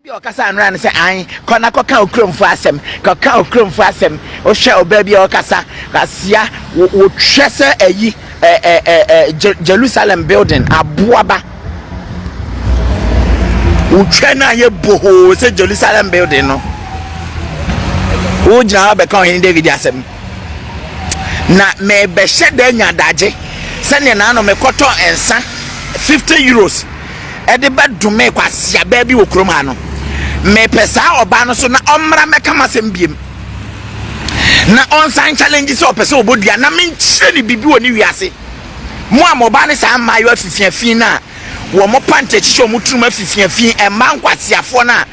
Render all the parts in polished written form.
Bi okasa anra ne se an kona koka okromfo asem koka okromfo asem o hwe oba bi okasa kasia wo twese ayi Jerusalem building aboaba wo twa na ye boho se Jerusalem building no wo jina be kan hin David asem na me be hye nya daje se ne na no me koto ensa 50 euros ede be dume kwasia ba bi wo krom ha no me pesa oba no so na omra meka masem biem na on sign challenge so pesa obodua na me nchire ni bibi woni wiase mo amoba ne sa mayo afifiafin na wo mo pante chicho mo trum afifiafin e ma nkwasiafo na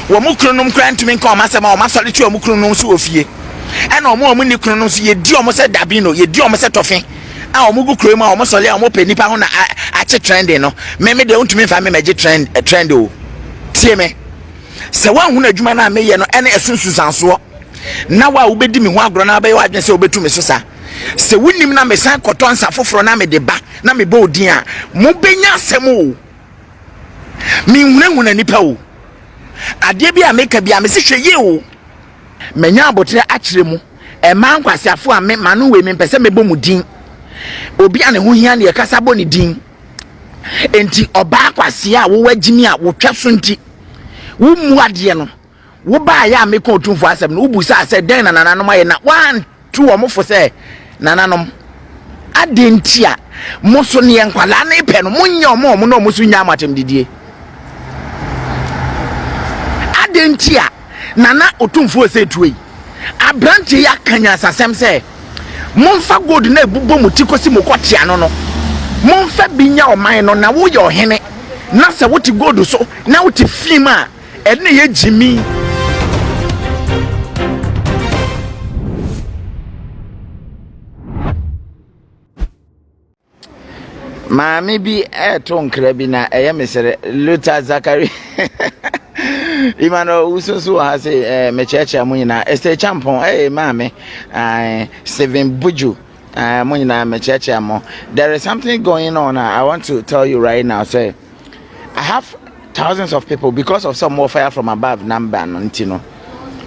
wo mo kronum krantumi nka o masem o masole chi o mo kronum so ofie e na o mo ni kronum so ye di o mo se dabino ye di o mo se tofin a o mo gu krom a o mo sole o mo penipa ho na a che trend no me de untumi fa me meje trend o tie me se wan hu na adwuma na meye no ene esunsu sanso na wa ubedi mi ho agro na ba ye wadwen se obetu me so sa se wunim na me san koton sa foforo na me de ba na me ba odin a mo benya asem o mi hunahuna na nipa o ade bi a meka bi a me se hwe ye o menya abotire akire mu e man kwasiafo a me manu we me pese me bomu din obi a ne ho hia ne ye kasa bo ne din enti oba kwasia wo wagimi a wo twa so nti wo mu ade no wo ba ya me ko Otumfour asem no ubu sa se den na nananom aye na 1 2 omofo se nananom ade nti a mo so ne nkwala na ipe no munya omo no mo so nya amatem didie ade nti a nana Otumfour se tuwe abrante ya kanya sasem se momfa gold na ebubo mutikosi mokotia no no momfa binya oman no na wo ye ohene na se woti gold so na woti film a ene ye jimi Mami bi to nkra bi na eye mesere Luther Zakari Imano ususu ha se mecheche amunyina este champon mami Seven Buju amunyina mecheche amo. There is something going on. I want to tell you right now. Say I have thousands of people because of some more fire from above number ntino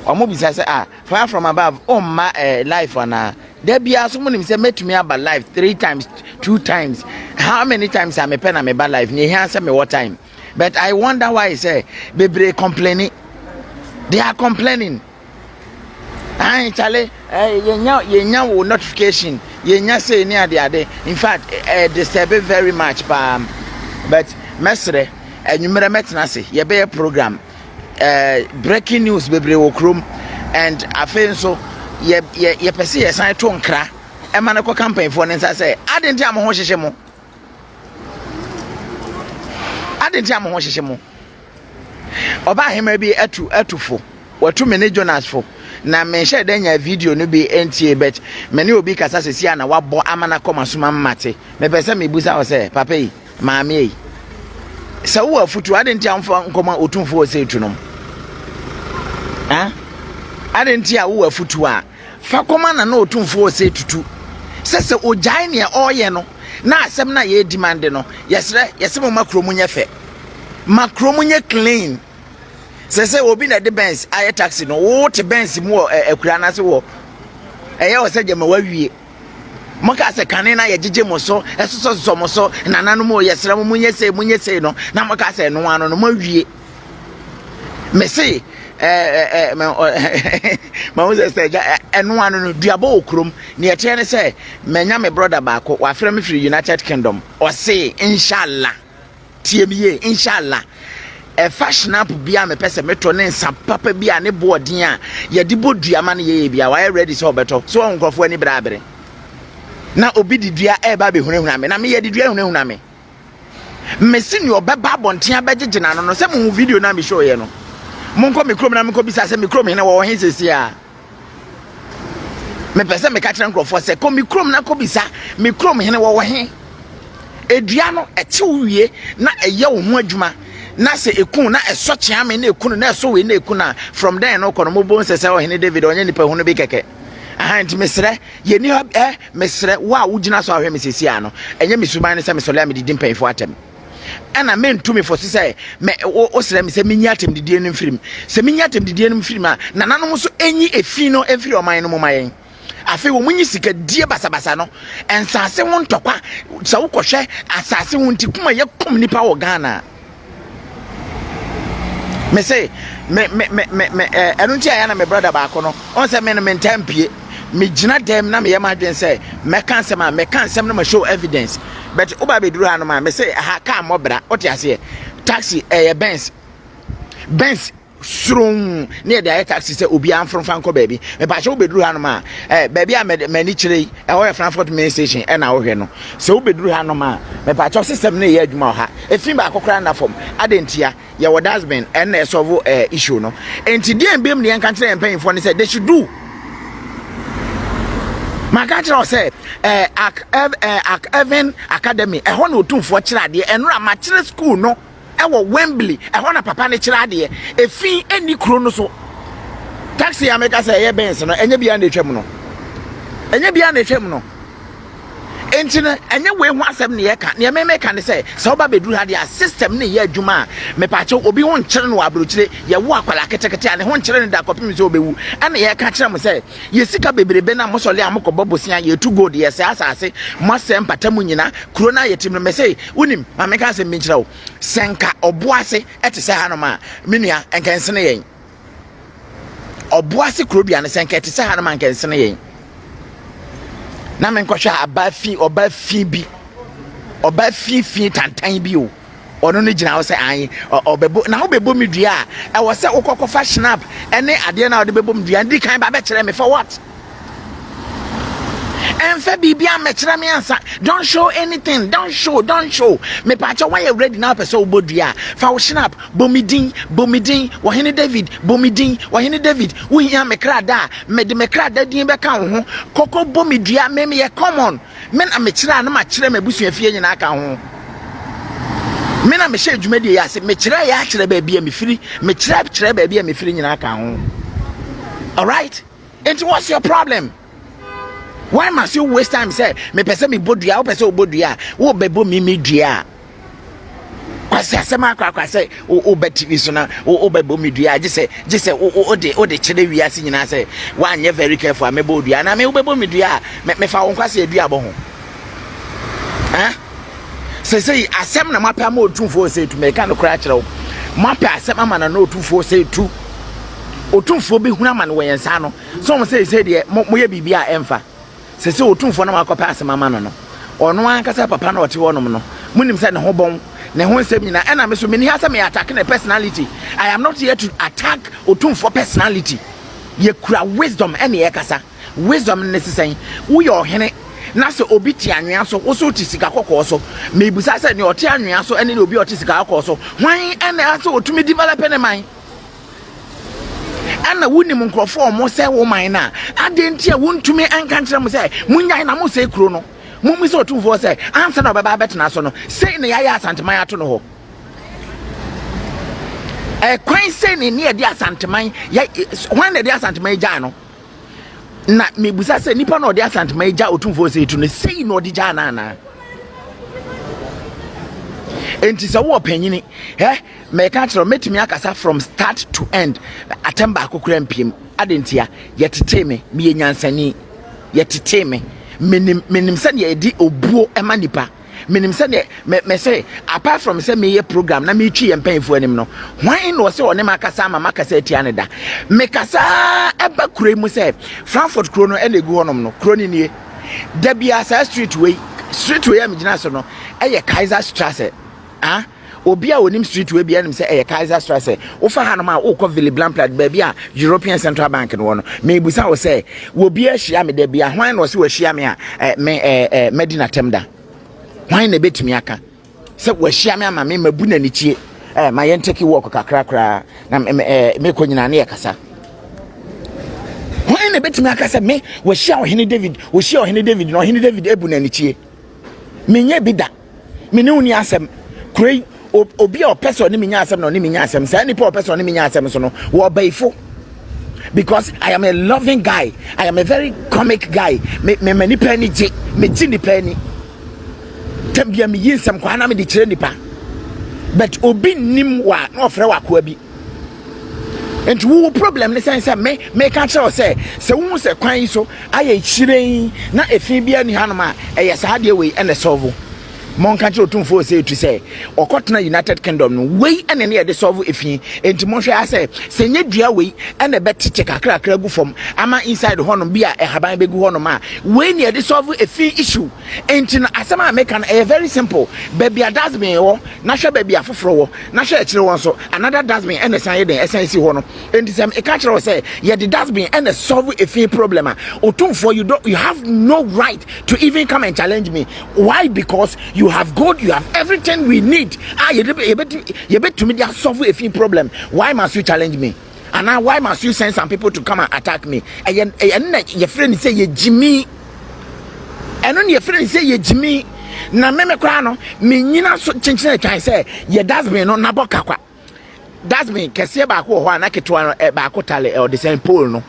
omo bi say fire from above my life na there be someone say met me about life 3 times 2 times how many times am pen am about life ni here say me what time but I wonder why say bebre complaining they are complaining chale yenya wo notification yenya say ni ade in fact disturb very much but mesre enumere metna say ye be program breaking news bebre wo krom and afen so ye pese ye san to nkra e ma na ko campaign for nsa say adenti am ho hyehye mo oba hema bi atufo watu mene Jonas fo na me share denya video no bi entie bet mene obi kasa sesia na wabo amana koma suma mmate me pese me busa wo say papa yi maame yi sa wo afutu adenti amfa nkoma Otumfour say tunom adenti a wo afutu a fa koma na Otumfour say tutu sese ojai ne oye no na asem na ye demand no yesre makromunye fe makromunye clean sese obi na de Benz aye taxi no wo te Benz mu akura na se wo eye wo se jema wawie moka se kane na ye jeje mo so esoso mo so nananu mo yesre mo munye sei no na moka se no anu no mawie me say ma wo say eno anu no duabo okrom ne ye tene say menya me brother baako wa frɛ me free United Kingdom o say inshallah tiemiye inshallah fashion up bia me pese meto ne nsa papa bia ne boardin a ye de boduama ne ye bia wa ready so beto so onkrofo ani brabere na obi didua ba be hunahuna me na me ye didua hunahuna me mesi ni obeba bonten abegegena no se mo video na me show ye no monko mikrom na monko bisa se mikrom he na wo he sesi a me pese me ka kire nkrofo se ko mikrom na ko bisa mikrom he na wo he edua no eche wie na eye wo ho adwuma na se ekun na eso chiame na ekun na eso we na ekun na from there no kono mo bon sese Ohene David onye nipa hu no bi keke nti mesre ye ni mesre wa wugina so ahwe mesesi ano enye misuban ne se mesole amedi dimpanfo atem ana men to me for say me o sere me say menyi atem didie no mfirim se menyi atem didie no mfirim a na nanom so enyi efi no efiri oman no momayen afi wo munyi sika die basabasa no ensase won tokwa se wo kohwe asase won ti kuma ye kom nipa wo Ghana me say me enu ntia ya na me brother ba ko no on say me no mentampie me gina dem na me ye ma dwen say me kan sem no ma show evidence but oba be duru ha no ma me say ha ka mobra otiase taxi Benz strong near the taxi say obi am from Franco baby me ba show be duru ha no ma baby a me ni kire ho Frankfurt main station e na wo hwe no so be duru ha no ma me ba cho system na ye adwuma ha efin ba akokra na form adentia ye wo dasbin and na solve issue no enti die mbem ne kan kire empan for ne say they should do Magatra say Even Academy ho na Otumfour kira de enra ma kire school no e wo Wembley ho na papa ne kira de efin eni kro no so taxi America say ye Benz no enye bia na etwem no entina enye we hu asem ne ye ka ne me ka ne say so ba beduru ha de system ne ye adwuma me pa che obi won kire no abrochire ye wo akwala ketekete ane ho kire ne da kopim so obewu ane ye ka kire mo say ye sika bebrebe na mo sole amokobọ bosia ye tu gold ye say asase mo sem patamu nyina kro na ye tim no me say unim ma me ka say me kire wo senka oboase etese ha no ma menua enkense ne yen oboase kro bia ne senka etese ha no ma enkense ne yen na men kwahwa oba fi tantan bi o ono ne gina wo se an obebo na wo bebo medua e wo se ukokọ fashion up ene ade na wo de bebo medua ndi kan ba be kire me for what enfa bibia me kire me ansa don't show anything don't show me pa cha why you ready now person obodua fa wo snap bomidin Ohene David bomidin Ohene David wo hia me krada me de me krada din be ka ho koko bomidua me ye common men a me kire na ma kire me busuafie nyina aka ho me na me hye dwumadi ya se me kire ya kire ba bia me firi me kire ba bia me firi nyina aka ho all right and what's your problem? Why must you waste time say me pese me bodua o pese obodua wo bebo mi dua kwase asema akwa say o beti so na o bebo mi dua je say o de kire wiase nyina say wa anye very careful me bodua na me o bebo mi dua me fa won kwase adua bo ho say asem na mapa ma Otumfour say to me kan no kra kire wo mapa asem ama na Otumfour say to Otumfour be huna ma no wensa no so mo say de mo ye bibia emfa se Otumfour na makopa asema ma no ono ankasa papa na ote wonom no munim se ne ho bon ne ho nsem nyina ena me so me ni ha se me attack na personality. I am not here to attack Otumfour personality. Ye kura wisdom ene ye kasa wisdom ne sesen wo ye Ohene na se obi ti anwea so wo so ti sika kokko so me busa se ne ote anwea so ene ne obi ote sika kokko so hwan ene ase otumi develop ne man ana wuni mu nkrofo mo se wo man na adentia wontumi anka nkyere mo se munyan na mo se kro no mo mi se Otumfour se ansa na obeba betena so no sei ne yaya asanteman ato no ho kwan sei ne ne de asanteman ya hwan ne de asanteman ja no na me busa se nipa na de asanteman ja Otumfour se tu no sei no de ja na enti se wo panyini me ka tro metimi akasa from start to end atemba akokura mpiem adentia yetete me nyansani yetete me menim se ne edi obuo ema nipa menim se ne me say apart from say me ye program na me twi ye mpanfo anim no hwan no se one makasa ama makasa atia ne da me kasa eba kure mu say Frankfurt kro no ene gu honom no kro ni nie da bia sa street way am gina so no Kaiser Strasse obi a onim street we bia nim say Kaiser Strasse wo fa ha no ma wo ko Ville Blamplat ba bia European Central Bank no no me busa wo say wo bia hia me da bia hwan no se wo hia me a Medina Temda hwan na betumi aka se wo hia me ama me mabu na nichie ma yenteki work kakra na me ko nyina na ye kasa hwan na betumi aka se me wo hia Ohene David no Ohene David ebu na nichie menye bida me ne uni asem krai obi a person ni minya asem no ni minya asem say ni person ni minya asem so no wo baifo because I am a loving guy, I am a very comic guy, me many penny je me ti ni penny tambia me yinsam kwa na me di kire nipa but obi nim wa no frɛ wa ko abi enti wo problem ne sense me ka kyerɛ say wo se kwan so aye chiren na efi bia ni hanom a ɛyɛ saa de we ene solve mon ka kyerɛ Otumfour say to say okotena United Kingdom no we ene ne de solve efi enti mon hwɛ ase se nye dua we ene betete kakra gu fam ama inside honom bia ehaban begu honom a we ne de solve efi issue enti na asema make an very simple baby adasbin wo na hwɛ baby afoforo wo na hwɛ akyire won so another dustbin ene san ye den esan si ho no enti sem e ka kyerɛ say ye the dustbin ene solve efi problem a Otumfour you have no right to even come and challenge me. Why? Because you have God, you have everything we need. You bet to me they solve a few problem. Why must you challenge me? And now why must you send some people to come and attack me? And your friend say you Jimmy. And then your friend say you Jimmy. Na me krano me nyina so chinchina twan say ye dustbin no na bokakwa. Dustbin kese ba ko ho anaketo ba ko tale or the same pole no.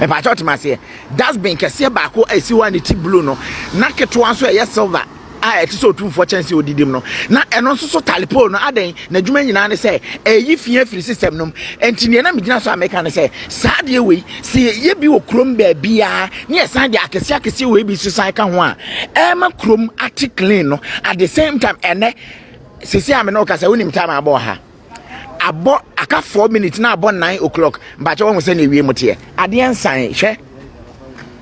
E pa chot ma say dustbin kese ba ko esi one ti blue no na keto an so ye silver. Ah, it is Otumfour chance odidim no na eno nso so talipo no aden na dwuma nyina ne say eyi fie free system no enti ne na megina so ameka ne say saade we se ye bi okrom ba bia ne san de akese we bi so san ka ho a ma krom ati clean no at the same time ene sisi ame no kasa wonim time abo ha abo aka 4 minutes na abo 9 o'clock mba che won se na ewie mote ade ansan hwe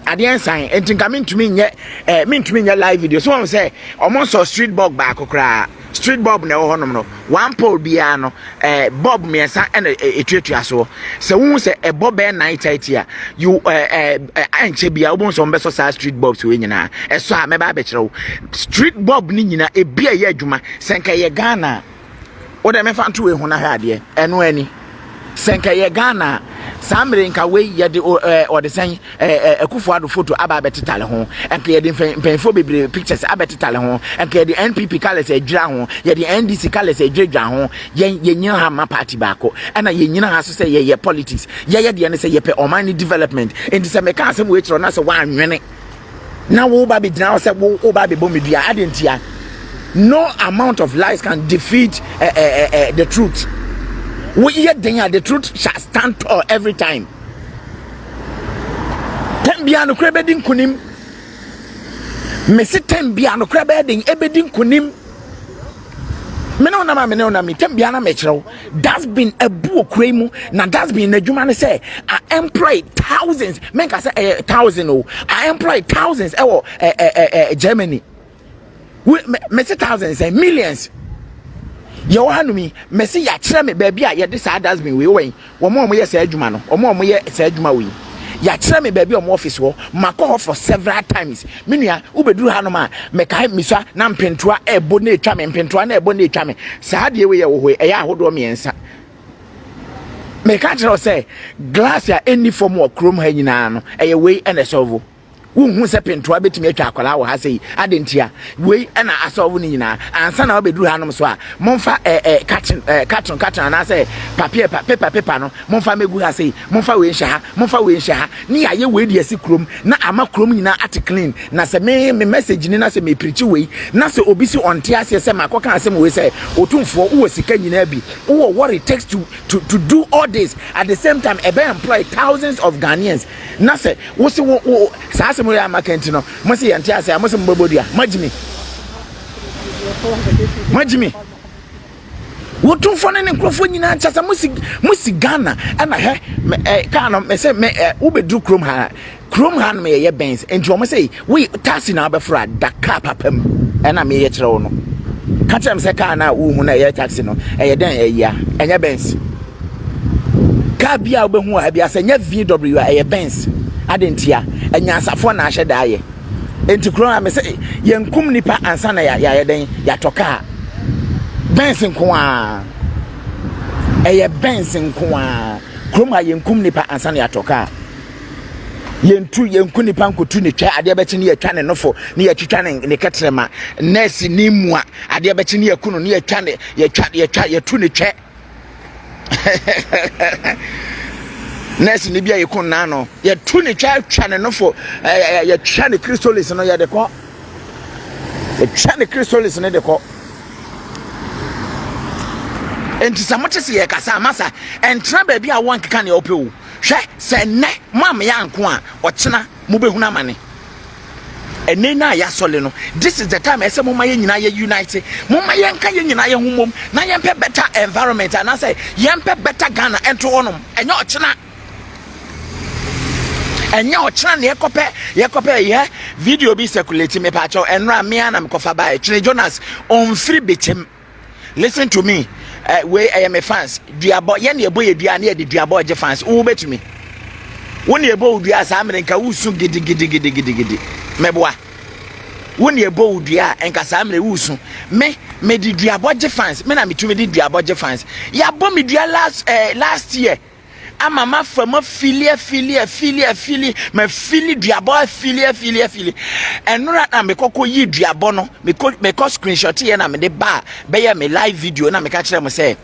ade sign enti nka mentumi nye live video so won say omonso street bulb ba akokra street bulb na ho nom no one pole bia no bulb miensa and etuatua so se won say e bulb 9:30 a you anche bia won so mbeso sa street bulb so nyina eso a meba be kire street bulb ni nyina e bia ye adwuma senka ye Ghana wo de mefa nto we hu na ha ade eno ani senka ye Ghana sambre nka we ye de o de san Akufo Addo photo aba betitale ho enka ye de mpenfo bebre pictures aba betitale ho enka ye de NPP colors adwira ho ye de NDC colors adwira ho ye nyina ha ma party baako ana ye nyina ha so say ye politics ye de ne say ye pe omani development enti se me ka asem we kiro na se wa anwene na wo ba be dina say wo ba be bomedua adentia. No amount of lies can defeat the truth. We hear the truth shall stand tall every time. Tembiano krebedin kunim. Mesi tembiano krebedin ebedin kunim. Menona mi tembiana mechro. That's been a boo kremu. Now that's been a jumane say. I employ thousands. Men can say 1,000. I employ thousands. Germany. Mesi thousands and millions. Yo hanumi mesi ya kire me baby a ye de sa dustbin we wen wo mo ye sa adwuma no mo ye sa adwuma we ya kire me baby o mo office wo mako for several times menua ubeduru hanoma me kai miswa na mpentoa ebo na etwa me mpentoa na ebo na etwa me sa de we ye wo ho ya ahodo miensa me ka kire say glass ya any form of chrome ha nyina no eye we ene solve wonhu se pentoa betimi atwa akwala wo ha sei adentia we na asolve ni nyina ansa na obeduru hanom so a momfa carton na say paper no momfa megu ha sei momfa we nhya ha ni aye we de asi krom na ama krom nyina at clean na se me message ni na se me preach we na se obi si onte ase se makoka asem we say Otumfour wo sika nyina bi wo what it takes to do all this at the same time ebe employ thousands of Ghanaians na se wo si wo sa mo ya makenti no mo se yante ase mo se mbobodua majimi Otumfour ne nkrofo nyina chasa musi Ghana ana he ka no me se me ubedu krom ha no me ye Benz enti o mo say we taxi na abefra Dakar papam ana me ye kire wo no ka tell se ka na wo hu na ye taxi no ye den ya enya Benz ka bia obehu ha bia se nya VW ye Benz adentia enyansafo na ahye daaye enti kro am say yenkum nipa ansa na ya den ya toka Benz nko a eye Benz nko a kro ma yenkum nipa ansa na ya toka yenku nipa nkotu ne twa ade abechi ne yatwa ne nofo ne yatwitwa ne ketrema nurse ni mu a ade abechi ne yakunu ne yatwa ne yatu ne twa nurse ni bia yekun na no ye tu ni twa ne no for ye twa ne Christolis no ye de ko ye twa ne Christolis ne de ko enti samote se ye kasa masa entra ba bia won keka ne ope wo hwe se ne mam ya nko a ochena mo behunu amane ene na ya sole no this is the time ese mo maye nyina ye unite mo maye nka ye nyina ye humom na ye mpe better environment and I say ye mpe better Ghana ento wonom enye ochena enye ochena ne yekope ye video bi circulate me pa cho enra me ana me kofa ba Chine Jonas on free bechem. Listen to me. We I am a fans. Diabo ye ne ebo ye dua na ye de diabo je fans. Wo betumi. Wo ne ebo dua sa amene nka wusu gidi. Meboa. Wo ne ebo dua enka sa amene wusu. Me di diabo je fans. Me na metumi di diabo je fans. Ya bo me dua last year. Ama ma fama filie me fili diabo filie enura na me kokko yi diabo no me ko screenshot ye na me de ba be ye me live video na me ka kire mo say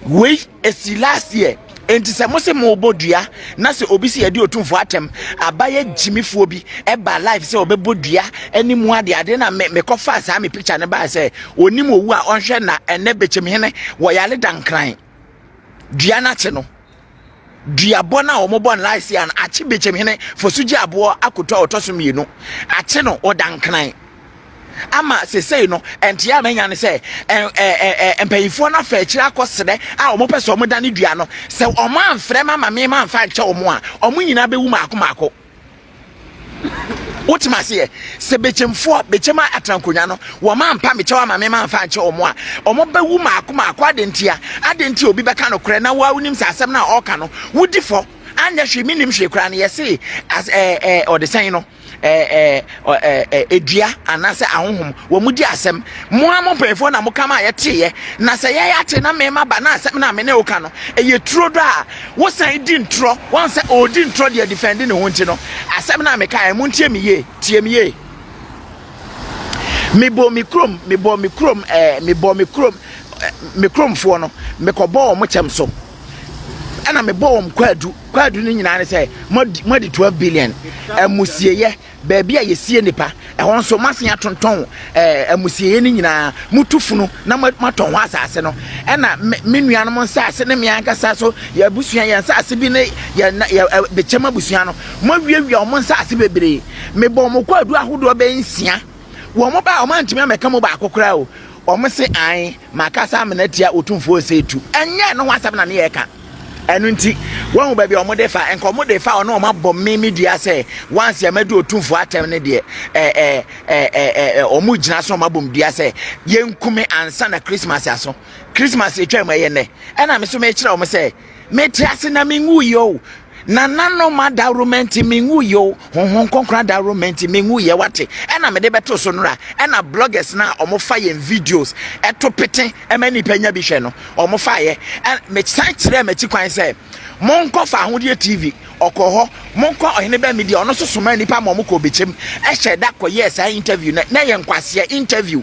we esi last year enti se mo se mo bodua na se obi se ye di Otumfour atem abaye jimifuo bi e ba live se obebodua animu ade na me ko fa sa me picture ne ba se onim owu a onhwe na ene bechem hene wo yale dankran dua na che no diabo na omobon life an achi bechem hene fosuji abo akoto otosom yenu achi no odankran ama se say no entia manya ne say empayifo na fa akira akosede a omopese omodane dua no se omo amfre mama me ma amfa nche omo a omo nyina bewu maako Utima se bechemfo bechema atrankonya no wo ma ampa mechewa ma me ma amfa nche omo a omo bewu maako adentia obi beka no kre na wa unim sa asem na oka no wudi fo anya hwe minim hwe kra na yesi as or the sign no edua anase ahohom wo mudi asem mo amompefo na mo kama yete na se ye yate na me ma ba na asem na me ne oka no eye turo do a wo san di ntro won se odi ntro de defend ne ho nti no asem na me ka mo ntie me ye tie me ye me bo mikrom fo no me kobo mo chem so ana me bo kwadu ni nyina ne say modi 12 billion amusieye baabi a yesie nipa ehon so masen atonton amusieye ni nyina mutufunu na maton ho asase no ana menua no nsase ne me ankasa so ya busua ya nsase bi ne ya bechema busua no mawiawia o nsase bebre me bo mo kwadu ahodo be nsia wo mo ba o mantimi ameka mo ba akokora o mo se an makasa amenatia Otumfour setu enye no wasam na ne yeka enu nti won ba bi omode fa enkomode fa ono ma bom me dua se once ya madu Otumfour atem ne de omu gina so ma bom dua se yenkume ansa na Christmas aso Christmas etwa ma ye ne na me so me kire o me se me tiase na me ngu yo na nano ma da romenti mingu yo honhon konkra da romenti mingu ye wate na me de beto so nura na bloggers na omofa ye videos eto pete emani panya bi hwe no omofa ye me kire me kwan se monko fa ahode TV okoho monko Ohene ba media ono so soma nipa ma omko bechem hye da ko yes interview na ye nkwase interview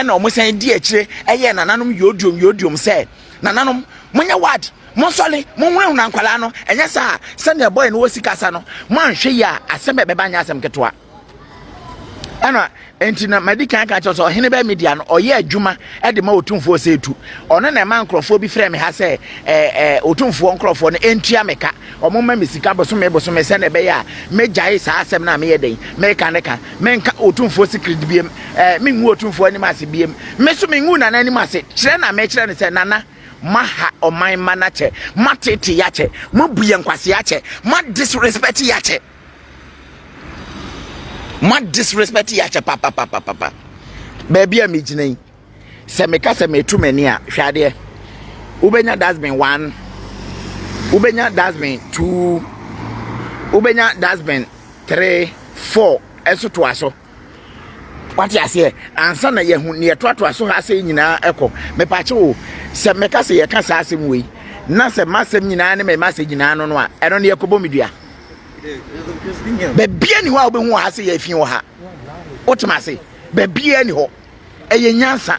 na omosan di akire eye nananom yodium se nananom munya wad Monsole monwere na nkwala no enye sa senior boy no wosikasa no manhwe ya asem beba nya asem ketwa ana enti na medical ka cho so Ohene ba media no oye adwuma e de ma Otumfour setu ono na ma nkrofo bi frɛ me ha se Otumfour nkrofo no entua meka omo ma mesika boso me se na be ya megyae sa asem na me ye den me ka ne ka menka Otumfour secret biem me nwu Otumfour ani ma se biem me so me nwu na ani ma se kire na me kire ne se nana maha oman manache matete yache mabuye nkwase yache ma disrespect yache papa baby a mijinai se me ka se me tu mani a hwade ubenya dustbin 1 ubenya dustbin 2 ubenya dustbin 3 4 eso to aso what you say ansa na ye hu ne to aso ha se nyina eko me pa che o se me ka se ye ka sa asem we na se masem nyina ne me masem nyina no a eno ne yakobo medua be bia ni ho a obehu ha se ye fi wo ha otima se be bia ni ho eye nyansa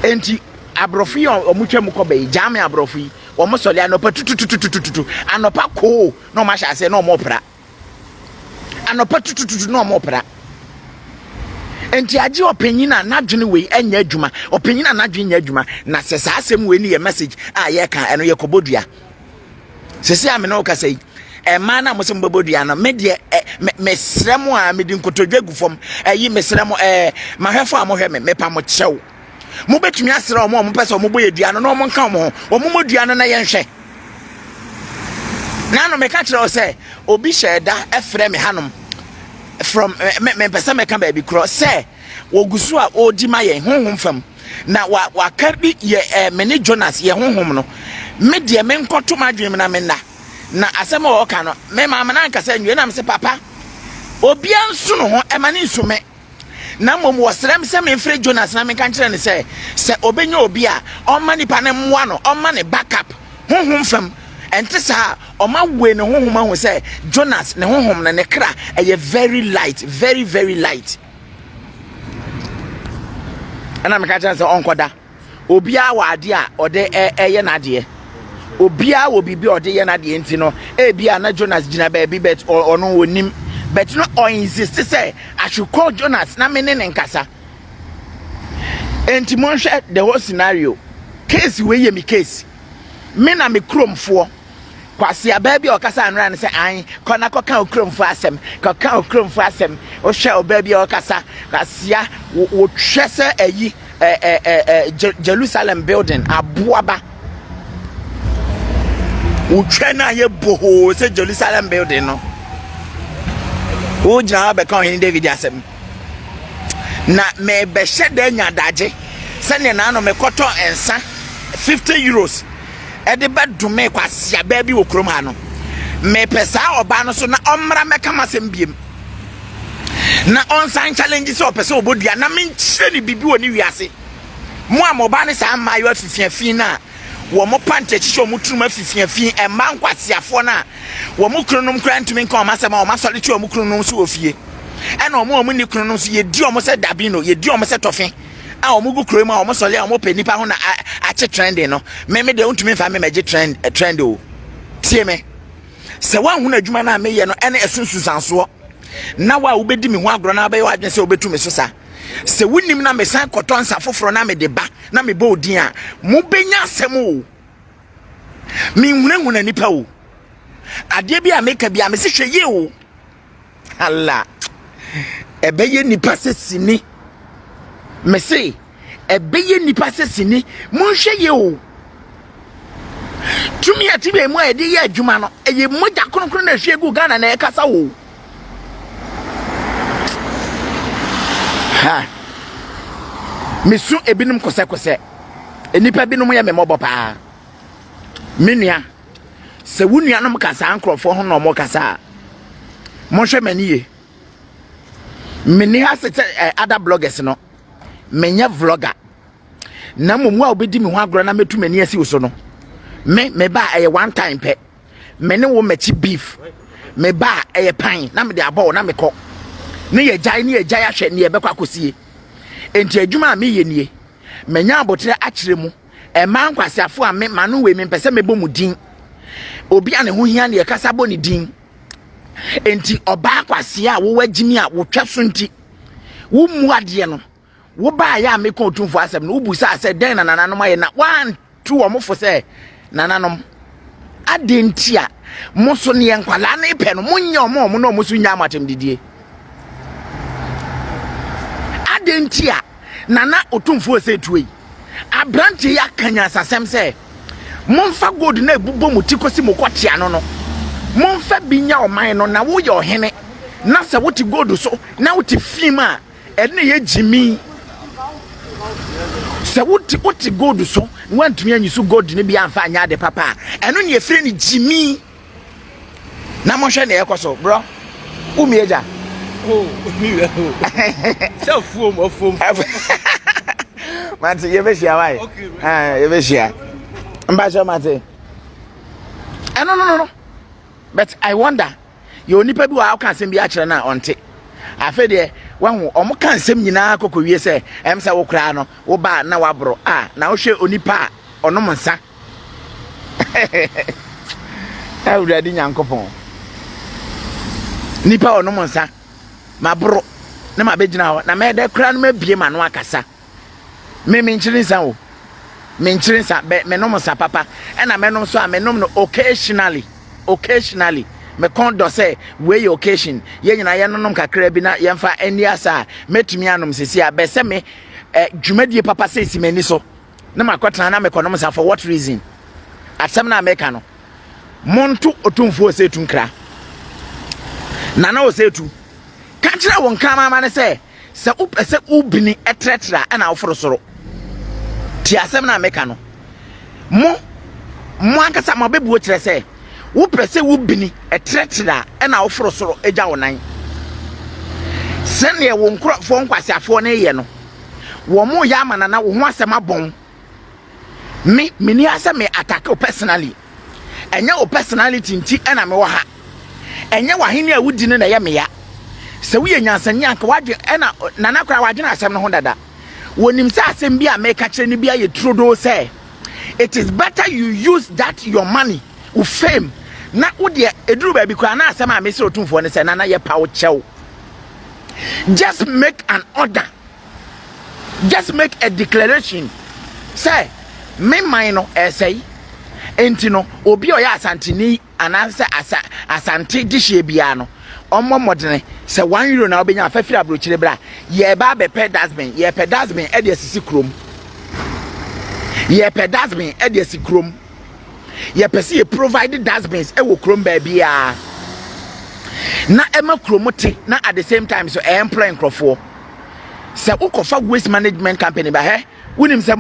enti abrofi omutwa mu ko be jame abrofi o mo sole anopa tutututututu anopa ko no ma sha se no mo pra anopa tutututu no mo pra enti age opanyina nadwene we enya adwuma opanyina nadwene nya adwuma na se saa asem we ni ye message a ye ka eno ye kobodua sese ame no ka sei ma na mo se mbobodua no me de mesremo a me di nkotodwa gufom yi mesremo mahwefo a mo hwe me pa mo kyew mo betumi asere omo mo pese omo boye dua no no mo nka mo omo modua no na ye nhwe na no me ka kire o se obi sheda efre me hanom from me pese me ka ba bi kro se wogusu a odi ma ye honhom fam na wa kabi ye mene Jonas ye honhom no me de me nkoto madwem na me na asema wo ka no me mama na nka se nwe na me se papa obi anso no ho emane nsume na mom wo srem se me frɛ Jonas na me kan kire ne se obenya obi a ɔma nipa ne mmoa no ɔma ne backup honhom fam ente sa ɔma we ne honhom ahu se Jonas ne honhom na ne kra ɛyɛ very light, very very light. Ana me ka kire se onkoda obi a wa ade a ɔde ɛyɛ na ade obia wo bibi ode ye na de enti no bia na Jonas gina ba bi bet ono wonim bet no o insist say I should call Jonas na me ne nkasa enti mo hwe the whole scenario case we ye me case me na me kromfo kwase aba bia okasa anra ne say an kona koka okromfo asem koka okromfo asem o hwe oba bia okasa kwase wo hwe se ayi Jerusalem building aboaba Uchena ye boho se Jerusalem building no. Ujina be kan hin David asem. Na me be shede nya daje. Se na no me koto ensa 50 euros. E de be dume kwasia ba bi wokrom ha no. Me pesa oba no so na omra me kama sem biem. Na onsan challenge se opese obodua na me nkyire ni bibi woni wiase. Mo amoba ne sa ma yo afifiafin na wo mo pante chicho mo truma fifiafin e man kwasiafo na wo mo kronom kra ntumi nka o masema o masole chi o mo kronom so ofie e na o mo ni kronom so ye di o mo se dabino ye di o mo se tofin a o mo gu kro ma o mo sole o mo penipa ho na a che trending no me de ntumi fa me meje trend o tie me se wa hu na adwuma na me ye no ene esunsusanso na wa wo bedi me ho agro na ba ye wa adwen se obetumi so sa se wunim na me san koton sa foforo na me de ba na me ba odin a mo benya asem o mi hunahuna nipa o ade bia me ka bia me se hweye o Allah ebeye nipa se sini me se ebeye nipa se sini mo hweye o tumi atibe mo ede ye adwuma no eye moja kronkron na hwe gu Ghana na e kasa o ha mesu ebinim kose enipa binom ye memobo pa menua se wunua no kasa ankrofo ho no mo kasa mo hwe maniye meni ha se other bloggers no menya vlogger na momu a obedi me ho agro na metu mani asi wo so no me ba one time pe me ne wo machi beef me ba pan na me de abo na me ko ne ye jai ahwe ne ye bekwa kosie enti adwuma me ye nie menya abotre akire mu man kwasiafo a me manu we me pese me bomu din obi ane ho hia ne ye kasa bo ne din enti oba kwase a wo wagimi a wo twa so nti wo mu ade no wo ba ya me ko Otumfour asem no ubu sa se den na nananom aye na 1 2 omofo se nananom ade nti a mo so ne nkwala na ipe no munya omo no mo so nya amatem didie ade nti a nana Otumfour se tuwe abrante ya kanya sasem se momfa gold na ebubo mutikosi mokotia no momfa binya oman no na wo ye ohene na se woti gold so na woti film a ene ye jimi se woti gold so wantumi anyisu gold ne bia amfa anya de papa eno ne efre ni jimi na mo hwe na yekoso bro umieja oh mi so fom Mate ye be shia why ye be shia mbajo mate no but I wonder you nipa bi wa kan sem bi a kire na onte afa de wahu omo kan sem nyina kokowie se em se wo kra no wo ba na wabro na wo hwe onipa onom nsa awurade nyankopon nipa onom nsa mabro na ma begina ho na me de kra no mabie ma no akasa me nchirinsa o me nchirinsa me no sa papa e na me no so a me no occasionally me kondo say we occasion ye nyina ye nonom kakra bi na ye mfa ani asa metumi anom sesi a be se me dwumadie papa say si mani so na makotana na me konom sa for what reason asem na meka no monto Otumfour say tunkra na o say tu ka kira won kama ma ne se upese ubini etretra na oforo soro ti asem na meka no mo ankasa ma bebu o kire se upese ubini etretra na oforo soro eja wonan sene won krofo nkwasiafo na ye no wo mo ya amana na wo ho asem abon me ni asa me attack personally enye o personality nti na me wo ha enye wahene a wudi ne na ye me ya se wo yenyansanya anka wadwe na nanakora wadwe na asem no ho dada wonim se asem bi a me ka kire ni bi aye trodo say it is better you use that your money with fame na wo de eduru ba bi kwa na asem a me se Otumfour ne say na ye pa wo chew just make an order, just make a declaration say me mine say entino obi oya asantini ananse asante dihye bia no ommo modene se 1 euro na obenya afafiri abrochire bra ye ba be pay dustbin ye pay dustbin e de asisi krom ye pay dustbin e de asisi krom ye pese ye provide dustbins e wo krom ba bia na ema kromote na at the same time so employ nkrofo se ukofa waste management company ba he wonim se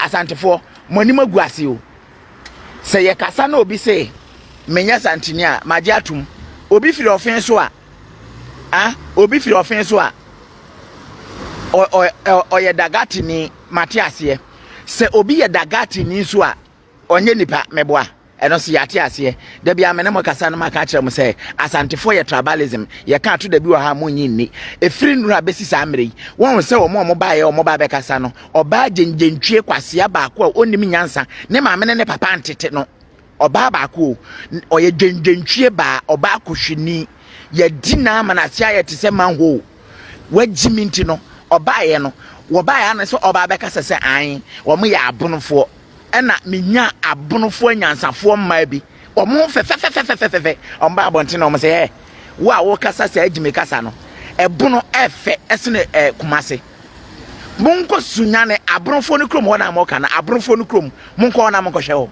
asantefo moni maguase o se ye kasa na obi se menya santini a maje atum obi firi ofen so a obi firi ofen so a o ye dagati ni matiase se obi ye dagati ni so a onye nipa meboa eno se yate ase da bia me ne mokasa no maka kire mo se asantefo ye tribalism ye ka to da bi wa ha mo nyinni efiri nura besi sa amre won se omo ba ye omo ba be kasa no oba genjentwie kwase ba ko onim nyansa ne ma me ne papa antete no oba ba ko o ye genjentwie ba oba akohwini ye dina manase aye te se manho wajiminti no oba ye no wo ba ya no se oba be kasa se an wo mo ye abonofo ena menya abonofo anyansafo mma bi omo fe omba abonte no mo se wo a wo kasa se agime kasa no ebono efe esene kumase monko sunyane abonofo no krom ho na mo kana abonofo no krom monko na monko hwe ho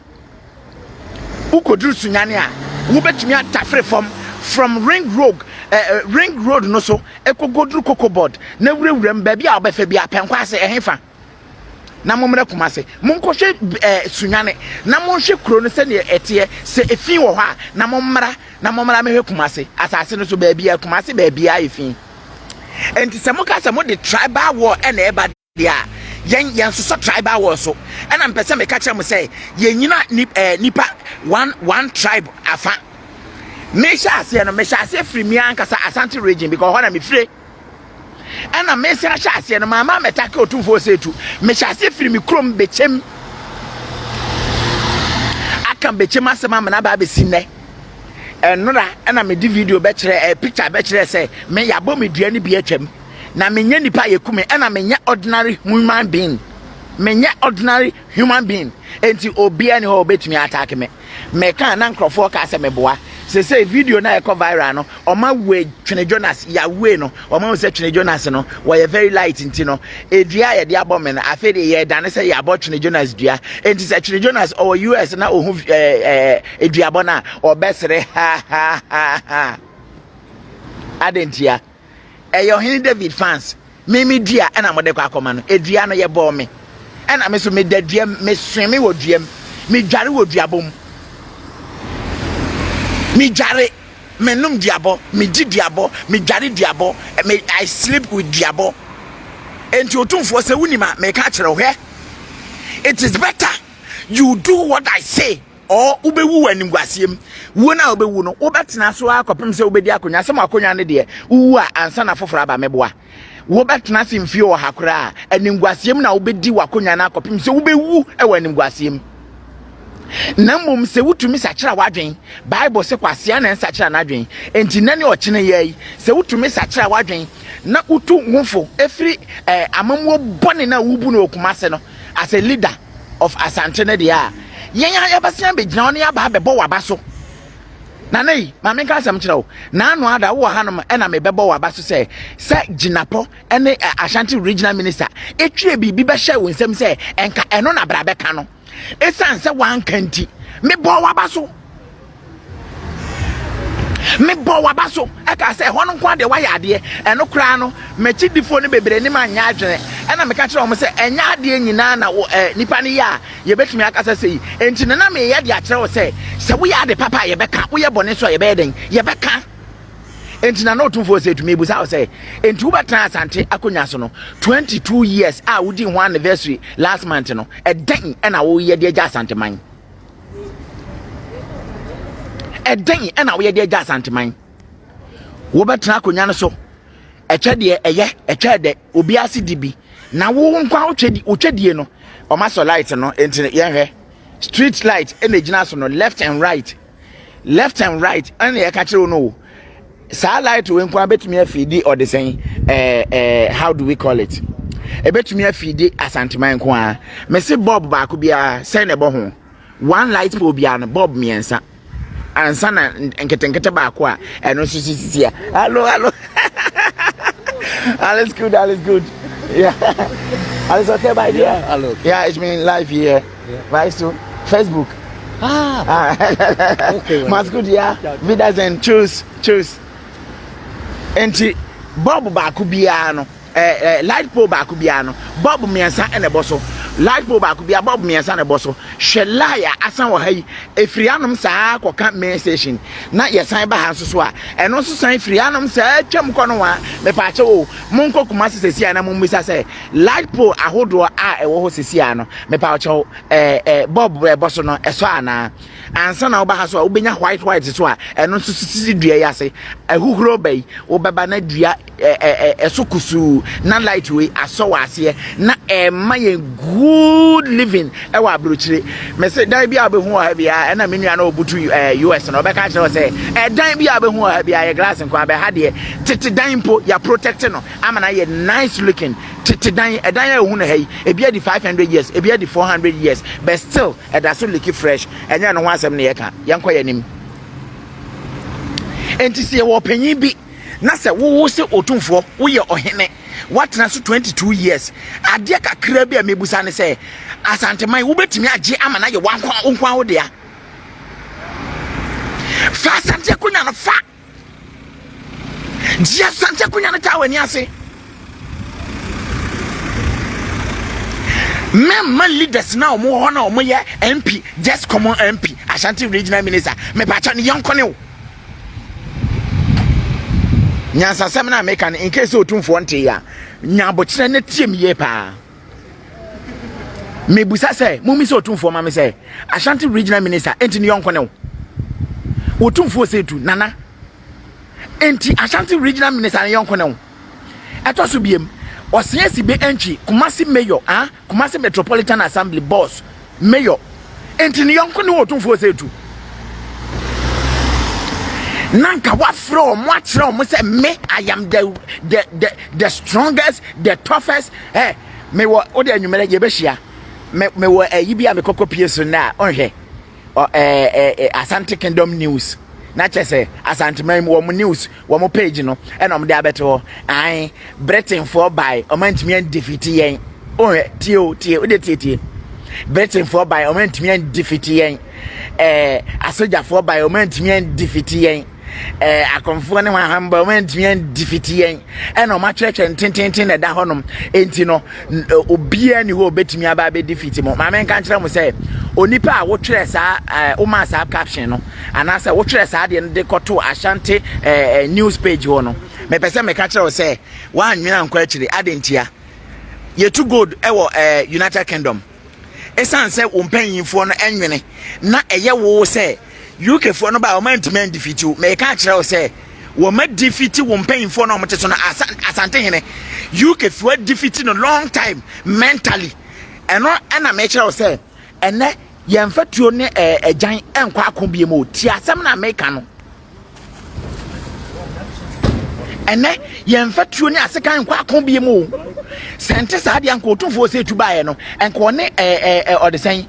ukoduru sunyane a wo betumi atafre from ring road no so ekogoduru cocoboard na wurewurem ba bia obefa bia penkwase ehefa na momre kumase monkohwe sunyane na monhwe kro no se ne etie se efin wo ha na momra mehwe kumase asase no so ba bia kumase ba bia efin enti se mokasa mo de tribal war na eba dia yen so tribal war so na mpese me ka kire mo say yenyina nipa one tribe afa mesha ase free me ankasa Asante region because ho na me free ana mesha ase no mama metake Otumfour say tu mesha ase free me krom bechem akam bechem asema na ba be sinne enura ana me di video be kire picture be kire say me yabo me dua ni bi atwam na menye nipa yekume ana menye ordinary human being enti obi ani ho betumi attack me kan na nkrofo ka se me boa se video na e ko viral no oma we Twene Jonas ya we no oma se Twene Jonas no we very light nti no edua ye de abome na afi de ye dane se ya bo Twene Jonas dua enti se Twene Jonas o US na ohu edua bo na obesere ha adentia eyo Ohene David fans me dua na mo de kwa akoma no edua no ye bo me na me so me dadua me sweme wo duam me dware wo duabom me jare me num diabo me di diabo me jare diabo me I sleep with diabo enti Otumfour se wunima me ka kire hwe it is better you do what I say or ubewu animguasiem wo na ubewu no obetena so akopem se ubedi akonya se makonya ne de wu a ansa na foforo aba meboa wo betena se mfie wo hakora animguasiem na ubedi wakonya na akopem se ubewu e wa animguasiem na mum se wutumi sachira wadwen bible se kwase na sachira na adwen enti nani ochine yayi se wutumi sachira wadwen na utu nwofo efiri amamuo bone na wubu na okumase no as a leader of Asante ne dia yen ya basia be gina oni aba bebo wabaso na nei ma me ka sam kire na anu ada wo hanom na me bebo wabaso se ginapo ene Ashanti regional minister etwe bibi be hye wonsem se enka eno na bra be ka no esan se wan kanti me bo wabaso eka se hono kwa de waya ade eno kra no mechi difo ne bebre ni ma nya adwene ena me ka kire o se enya ade nyina na nipa ne ya ye betumi akasa sei enti na me ye de akire o se wo ya de papa ye beka wo ye bone so ye be den ye beka enti na Otumfour say to me busa o se enti wo betra Asante akonya so no 22 years wo di ho anniversary last month no den ena wo ye de agya Asante man den ena wo ye de agya Asante man wo betra akonya no so etwa de etwa de obi ase dibi na wo nkwa otwadie no o ma so light no enti ye hwe street light ena gina so no left and right ena ye ka kire no sa light we nkwa betumi afidi or the saying how do we call it betumi afidi Asante man ko a me se bulb ba ko bia say ne bo ho one light po bia no bulb miensa ansa na nkete ba ko a eno so sisia hello alles good yeah alles okay by dear hello yeah it's been live here right so Facebook okay mas good yeah vidas and choose enti bulb ba ko bia no light pole ba ko bia no bulb miensa ene boso light pole ba ko bia bulb miensa ne boso hwelaya asan wo hayi efrianom saa koka main station na yesan ba ha so a eno so san efrianom saa twam ko no wa me pa che o monko kuma sesesi ana mo mbisa se light pole ahodo a ewo ho sesi ano me pa che bulb e boso no eso ana ansa na wo ba ha so a ubenya white so a eno so sisi dua yase ahuhuro bai wo baba na dua esokusu na light way aso ase na maye good living e wa abrochire me say dan bia abehu ha bia na menua na obutu US na obeka kire say dan bia abehu ha bia ye glass nko abe ha de tete dan po ya protect no ama na ye nice looking tete dan ya hu na hai e bia di 500 years e bia di 400 years but still e da so look fresh enya no ho asem na ye ka yenko ye nim enti se wo panyin bi na se wo se Otumfour wo ye Ohene what na so 22 years ade kakra bi a mebusa ne se Asante man wo betimi age ama na ye wankwa wo de a fa Asante kunya no fa ji Asante kunya no ta wani ase memma leaders na omo ho na omo ye MP just common MP Ashanti regional minister me pa cha ne yonkone wo nyansa sem na make in case Otumfour nte ya nyabokire ne tiem ye pa me busa say mummi se Otumfour ma me say Ashanti regional minister enti ne yonko ne Otumfour say tu nana enti Ashanti regional minister ne yonko ne eto so biem osiasi be entry Kumasi mayor Kumasi metropolitan assembly boss mayor enti ne yonko ne Otumfour say tu nanka what from what from say me I am the strongest the toughest me wo ode anwumere je be hia me wo yibia me kokopie so na onhwe Asante Kingdom news na chese Asante man wo news wo mo page no e no mo de abeto ai Britain for by omantimi an defeat yen onhwe tie ode tie Britain for by omantimi an defeat yen asoja for by omantimi an defeat yen akonfo ne hamba omantimi an defeat yen e no ma church tenten na da honom enti no obia ni ho betimi aba be defeat mo ma men kan kire mo say onipa a wo twere sa o ma sa caption no anasa wo twere sa de de koto Ashanti news page ho no me pese me ka kire wo say wa anwena nkwa akire adentia ye too good ewo United Kingdom esan say wo mpanyinfo no enwene na eye wo say UK for no ba o man defeat you me ka kire wo say wo ma defeat wo mpanyinfo no omte so no Asante hene UK for defeat no long time mentally eno na me kire wo say ene yɛmfatuo ne agyan enkwa akobie mu ti asɛm na meka no ene yɛmfatuo ne asekan enkwa akobie mu sente saa de anko Otumfour se tubae no enko ne odesen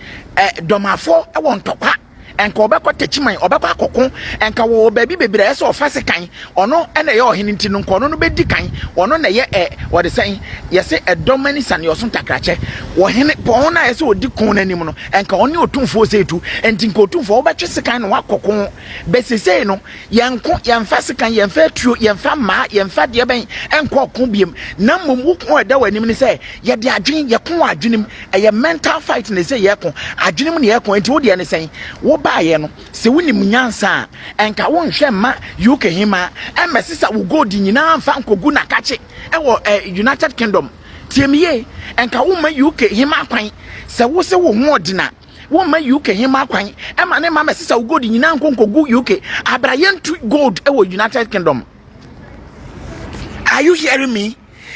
domafo ɛwɔ ntokwa enka obekɔ techiman obekɔ akoko enka wo baabi bebere ɛsɛ ofase kan ɔno ɛna yɛ Ohene nti no nko no bedi kan ɔno na yɛ wɔde sɛn yɛsɛ ɛdɔmani sane yɔso ntakrakyɛ Ohene pɔn na yɛsɛ odi kon nanim no enka ɔne Otumfour se tu enti nka Otumfour obɛtwe sekan no wakoko besesei no yɛnko yɛmfa sekan yɛmfa tuo yɛmfa ma yɛmfa de bɛn enko ɔko biem na mmom wo ko ɛda w'anim ne sɛ yɛde adwen yɛko adwenem ɛyɛ mental fight ne sɛ yɛko adwenem ne yɛko enti wo de ne sɛn wo baye no se woni munyansa enka wo nhwe ma UK hima emesisa wo gold nyina mfa nkogu na kache ewo United Kingdom tiemiye enka wo ma UK hima kwan se wo se wo ho odina wo ma UK hima kwan ema ne ma mesisa wo gold nyina nkogu UK abrayentu gold ewo United Kingdom. Are you hearing me?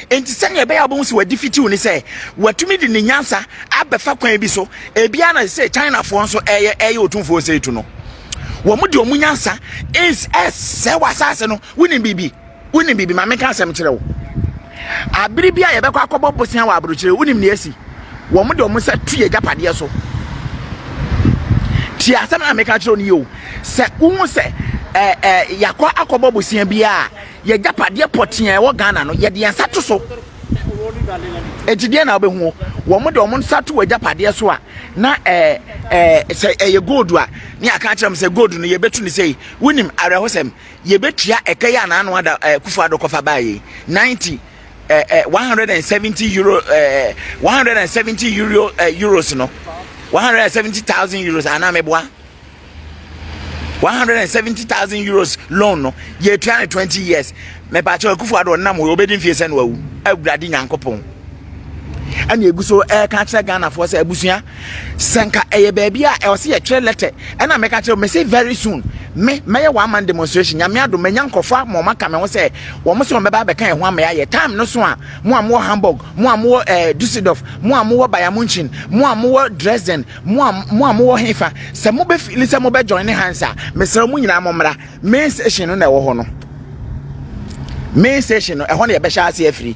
Enti senya be abon se wadifiti woni se watumi di ne nyansa abefa kwan bi so ebia na se China fo nso eye Otumfour se tu no wo mu di omu nyansa is se wasase no woni bibi ma meka asem kire wo abiri bia ye bekọ akọbọ bosia wa abro kire woni ne asi wo mu di omu se tu ye japade so ti asem na meka kire no yo se wo se yakọ akọbọ bosia bia ye japade potia wo Ghana no ye de yansa to so etidie na obehu wo mo de omo nsa to wa japade so a na se ye gold a ni aka kire m se gold no ye betu ni sei wonim arehosem ye betua ekaya na anu ada kufu adokofa baye 170 euro 170 euros no 170,000 euros ana meboa 170,000 euros loan no ye 20 years me ba che kufu ado nam we obedi mfie se no awu awurade nyankopon ani eguso ka kire Ghana for se abusua senka eye baby a e se ye kire letter na me ka kire me say very soon me one man demonstration nyame ado me nyankofo mo maka me ho se wo mo se mo be ba be kan e ho ama ye time no so a mo am Hamburg mo am Düsseldorf mo am Bayern Munchen mo am Dresden mo am Hefa se mo be feel se mo be join hands a me se mo nyina mo mra main station no na wo ho no main station no e ho na ye be sha ase afiri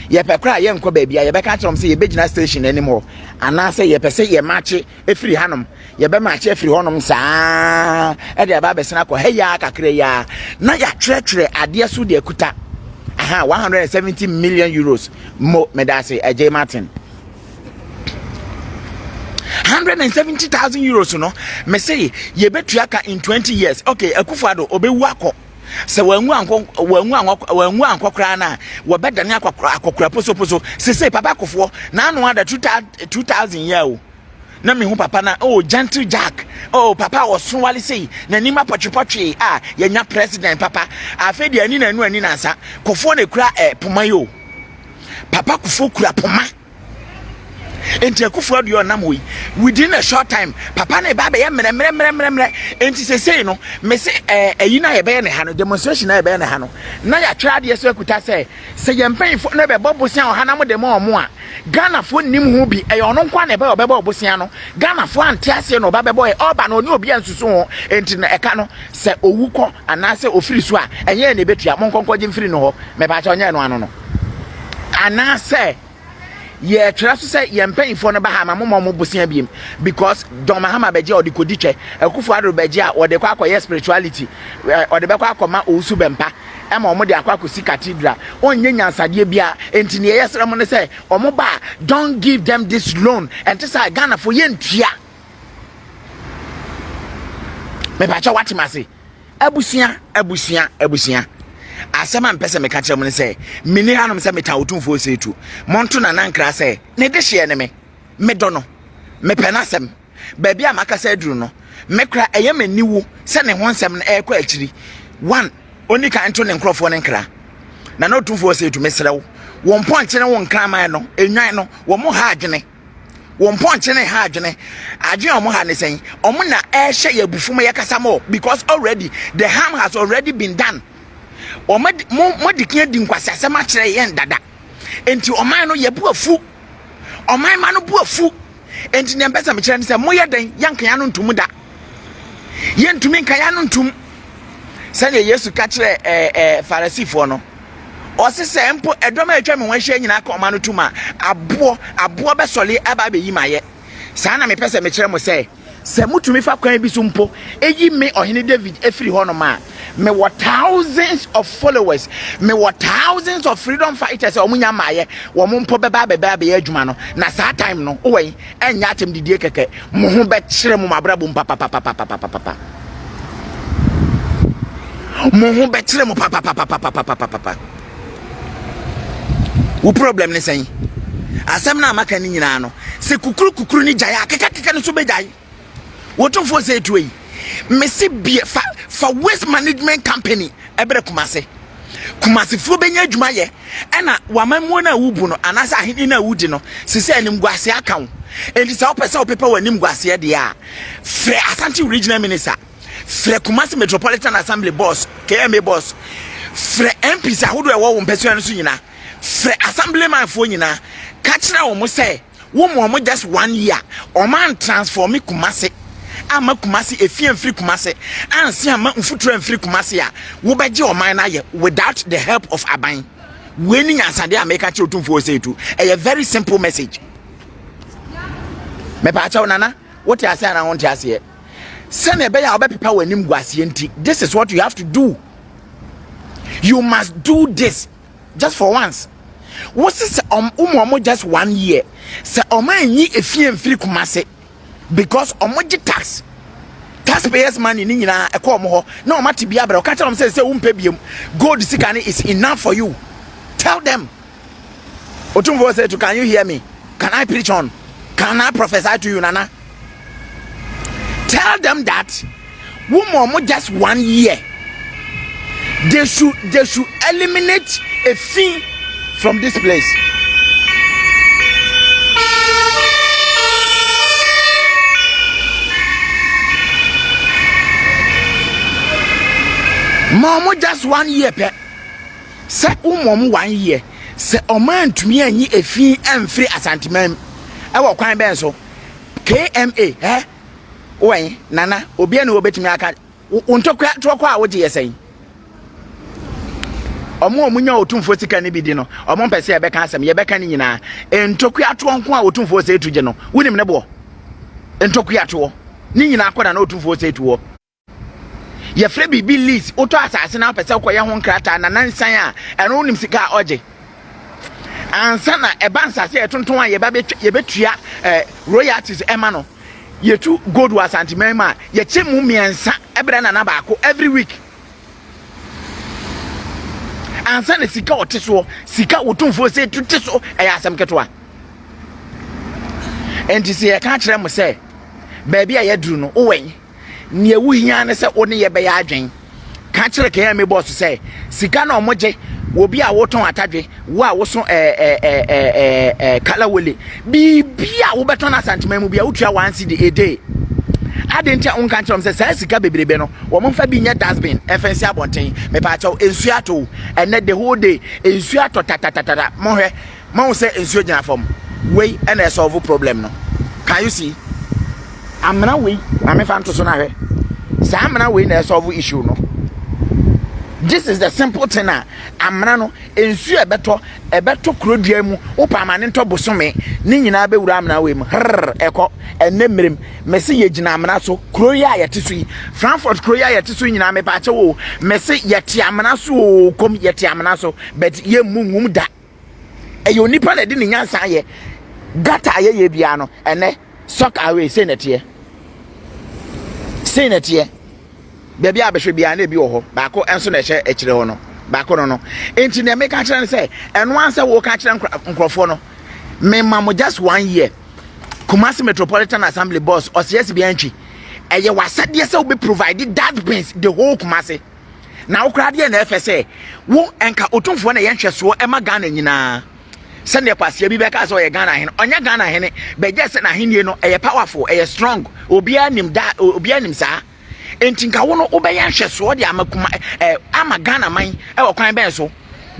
ye pekra ye nko ba bia ye be ka kyerom se ye be gina station anymore ana se ye pese ye match afiri hanom ye be match afiri honom saa e de ba be sena ko heya kakre ya na ya twetwere ade so de akuta 170 million euros mo medase eje Martin 170,000 euros no me say ye betua ka in 20 years okay Akufo-Addo obewu akọ se wangu ankokra na wo bedane akokra poso se papa Akufo na anu ada 2000 year o na me hu papa na gentle jack papa osun wale sei na nima pochipotchi ya nya president papa afedi ani na anu ani na nsa Kofo na kura poma yo papa Kofo kura poma enti Akufo-Addo onam we within a short time papa na ba be mre enti say no me say ayina ye be ne ha no demonstration na ye be ne ha no na ya twa de so akuta say ye mpanfo na be bobosia ohana mo de mo a Ghana fo nim ho bi ono nkwa na be bobosia no Ghana fo ante ase no ba be boy oba no oni obi ansusu ho enti na eka no se owukọ ana se ofiri so a enye na betua mo nkonko je mfiri no ho me ba cha onye no ano no ana se ye trust say ye mpanfo no ba ha ma mo bosia biem because Don Mahama beje odi kodiche Akufo-Addo beje a odi kwa akoye spirituality odi be kwa akoma osu bempa ema omo de akwa kosi cathedral onye nyansade bia enti ne yesere mo ne say omo ba don't give them this loan and this Ghana for ye ntua me ba cha watimase abusia asema mpese me ka kire mo ne say mini hanom se meta Otumfour se tu monto na nankra say ne de hye ne me do no me penasem ba bia maka say duru no me kra eye maniwu se ne ho nsem na ekọ akiri one oni ka nto ne nkrofo ne nkra na Otumfour se tu mesrew won ponche ne won kraman no enwan no wo mo ha adwene won ponche ne ha adwene omo ha ne sen omo na ehye ya bufum ya kasa mo because already the harm has already been done mo dikin di nkwasase ma kire yen dada enti oman no ye bu afu oman ma no bu afu enti ne mpesa me kire ne se moye den yanka ya no ntum da ye ntumi nka ya no ntum sane Yesu ka kire Pharisee no o se se empo edoma atwa me wanhia nyina ka oma no tuma abo be sole aba be yi maye saa na me pesa me kire mo se mutumi fa kwan bi so mpo eyi me Ohene David efiri ho no ma me what thousands of followers me what thousands of freedom fighters omunya maye wo mo mpo beba ye adwuma no na saa time no owen enya atem didie keke mo ho be kire mo mabrabo papa mo ho be kire mo papa wo problem ne sen asem na amaka ni nyina no se kukuru ni jaya keka no so be jaya Otumfour say to yi me se bie fa waste management company ebre kumase fo benya adwuma ye na wamamu na wubu no anasa ahini na wudi no sese anim guase aka wo enti sa opese opepa wanim guase de a fre Asante regional minister fre Kumasi Metropolitan Assembly boss KMA boss fre MPs ahodo e wo mpesua no so nyina fre assemblyman fo nyina ka kira wo mo say wo mo just 1 year o man transform Kumasi ama Kumasi efie mfiri Kumasi ansi ama mfuturo mfiri Kumasi a wo beje o man na ye without the help of aban weni nyansade America che Otumfour say to a very simple message me pa cha nana what you say na won ti ase se na be ya obepepa wanim guase enti this is what you have to do. You must do this just for once. What is just 1 year se omanyi efie mfiri Kumasi because omoji taxpayers money ni nyina ekọ omo ho na omati bia bra o ka tell them say umpe biem gold sikane is enough for you. Tell them. Otumfour say to, can you hear me? Can I preach on? Can I prophesy to you, Nana? Tell them that woman just 1 year they should eliminate a fee from this place. Mama just 1 year pe. Say mom 1 year. Say o man to me anyi efi emfiri asantemam. E wo kwan ben so. KMA Owen Nana obi na obetumi aka untokwa a woje yesen. Omo nya Otumfour sika ne bi di no. Omo mpese ye beka asem ye beka ni nyina. Entokwa ato nko a Otumfour se etuje no. Wonim ne bo. Entokwa ato. Ni nyina akoda na Otumfour se etuwo. Ye frɛ bibi list oto asase na pese koye ho nkrata na nansan a eno onim sika oje ansa na ebansase etonton a ye betua royalties ema no ye tu gold wa santimem a ye chemu miensa ebre na ba ko every week ansa na sika oteso sika Otumfour se tuteso eya asem ketwa enti se ye ka kire mo se baabi a ye duru no owen nie wu hia ne se one ye be ya adwen ka kire ke ya me boss se sika na omoje obi a woton atadwe wo a woso kalawole bibia wo beton asantemam bia wotua 1 cedi a day adentia unka kire se sa sika bebrebe no wo mo fa bi nya dustbin efensi abonten me pa chaw ensu ato ene the whole day ensu ato tatatata mo hwe mo se ensu gina fom we na solve problem no. Can you see? Amna we na me fan to so na hwe sa amna we na solve issue no. This is the simple thing na amna no ensu ebeto krodua mu opamane nto bosome ni nyina be wura amna we mu eko enemrem mese ye gina amna so kroya yete so yi Frankfurt kroya yete so nyina me pa che wo mese yete amna so kom yete amna so but ye mungum da eyo nipa na di ni nyansa ye gata ye bia no ene sock away senetie baby abehwe bia na bi wo ho ba ko enso na ehye ekire ho no ba ko no enti na me ka kire say eno ansa wo ka kire nkrofo no me mamo just 1 year Kumasi Metropolitan Assembly boss o se yes bia ntwi eye wasade se wo be provided that means the whole Kumasi na wo kra de na efe say wo enka Otumfour na ye nhweso e ma Ghana nyina sene kwase bi beka so ye Ghana hen onya Ghana hen be je se na henie no eye powerful eye strong obi anim sa entinka wo no obeya hweso de amakuma ama Ghana man e wo kwan ben so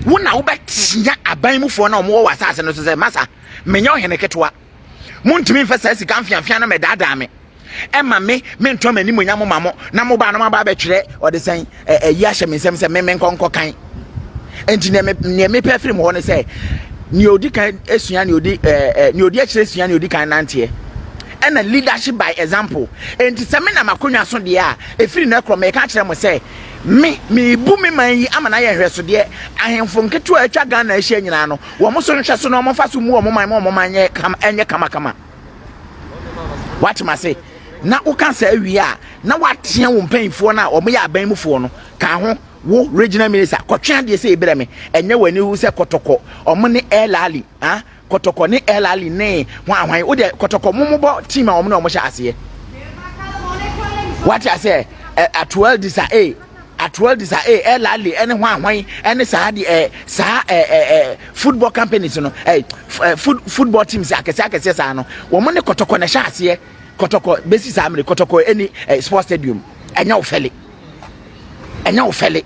wo na wo betia aban mufo na omo wo asase no so say masa menyo Ohene ketwa Muntumi mfa sa sika mfiafia na medada me Emma me ntwa mani munya mo mamo na mo ba na ba betwere ode sen yi ahye me nsem se me nkonko kan enti ne me pefiri mo ne se ni odi kan esua ni odi akire esua ni odi kan nante and leadership by example enti se me na makonwa so de a efiri na kro me ka kire mo se me bu me man yi amana ye hweso de ahemfo nketu atwa Ghana ahye nyina no wo mo so nhwe so no mo fa so mu wo mo man ye kama what ma say na wo kan sa awie a na watea wo mpanfo na o mo ya aban mufo no ka ho wo regional minister kotwa de se ebere me enye wani hu se kotoko o mo ne elali ha kotoko ne elali ne ho ahwan wo de kotoko momobo team a o mo na o mo sha ase what I say at 12 this elali ene ho ahwan ene sa de football companies no football teams akese sa no wo mo ne kotoko na sha ase kotoko besi sa amre kotoko any sports stadium enya ofele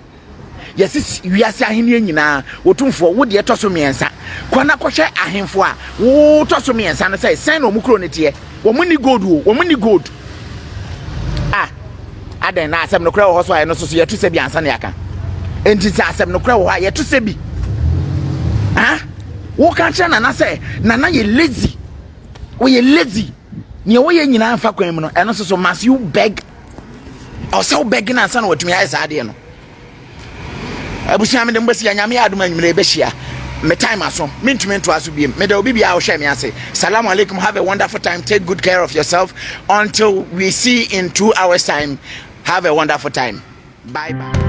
yes wiase ahene nyina Otumfour wo de etoso miensa kwana kohwe ahemfo a wo toso miensa no say sen no mukro ne tie wo muni gold aden na asem no kra wo so aye no so yetu se bi ansa na yaka enti sa asem no kra wo ha yetu se bi wo kan kire na say na ye lazy wo ye lazy ni wo ye nyina anfa kwan mu no eno so must you beg or so begging ansa na watumi aye sa de no abusia me de mbasi anyame adom anwumre behia me time aso mentumi nto aso biem me da obi bia wo hwe me ase salamu alaikum, have a wonderful time, take good care of yourself until we see in 2 hours time. Have a wonderful time. Bye bye.